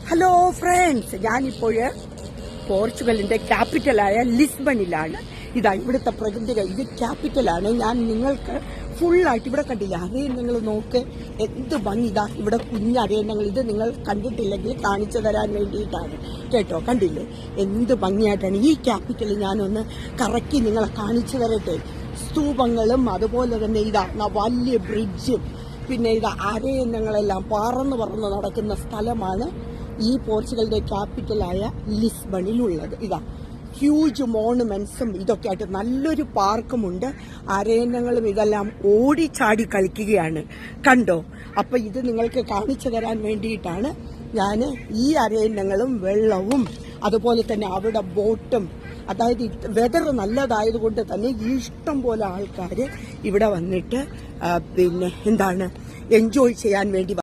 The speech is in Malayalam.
ഹലോ ഫ്രണ്ട്സ്, ഞാനിപ്പോൾ പോർച്ചുഗലിന്റെ ക്യാപിറ്റലായ ലിസ്ബണിലാണ്. ഇതാ ഇവിടുത്തെ പ്രകൃതി, ഇത് ക്യാപിറ്റലാണ്. ഞാൻ നിങ്ങൾക്ക് ഫുള്ളായിട്ട് ഇവിടെ കണ്ടില്ല, അരയന്നങ്ങൾ നോക്ക്, എന്ത് ഭംഗി. ഇതാ ഇവിടെ കുഞ്ഞരയന്നങ്ങൾ, ഇത് നിങ്ങൾ കണ്ടിട്ടില്ലെങ്കിൽ കാണിച്ചു തരാൻ വേണ്ടിയിട്ടാണ് കേട്ടോ. കണ്ടില്ലേ എന്ത് ഭംഗിയായിട്ടാണ് ഈ ക്യാപിറ്റൽ. ഞാനൊന്ന് കറക്കി നിങ്ങളെ കാണിച്ചു തരട്ടെ. സ്തൂപങ്ങളും അതുപോലെ തന്നെ ഇതാ വലിയ ബ്രിഡ്ജും പിന്നെ ഇതാ അരയന്നങ്ങളെല്ലാം പറന്ന് നടക്കുന്ന സ്ഥലമാണ് ഈ പോർച്ചുഗലിന്റെ ക്യാപിറ്റലായ ലിസ്ബണിലുള്ളത്. ഇതാ ഹ്യൂജ് മോണുമെന്റ്സും ഇതൊക്കെ ആയിട്ട് നല്ലൊരു പാർക്കുമുണ്ട്. അരയന്നങ്ങളും ഇതെല്ലാം ഓടിച്ചാടി കളിക്കുകയാണ്, കണ്ടോ. അപ്പൊ ഇത് നിങ്ങൾക്ക് കാണിച്ചു തരാൻ വേണ്ടിയിട്ടാണ് ഞാൻ ഈ അരയന്നങ്ങളും വെള്ളവും അതുപോലെ തന്നെ അവിടെ ബോട്ടും, അതായത് വെതർ നല്ലതായതുകൊണ്ട് തന്നെ ഇഷ്ടം പോലെ ആൾക്കാർ ഇവിടെ വന്നിട്ട് പിന്നെ എന്താണ് എൻജോയ് ചെയ്യാൻ വേണ്ടി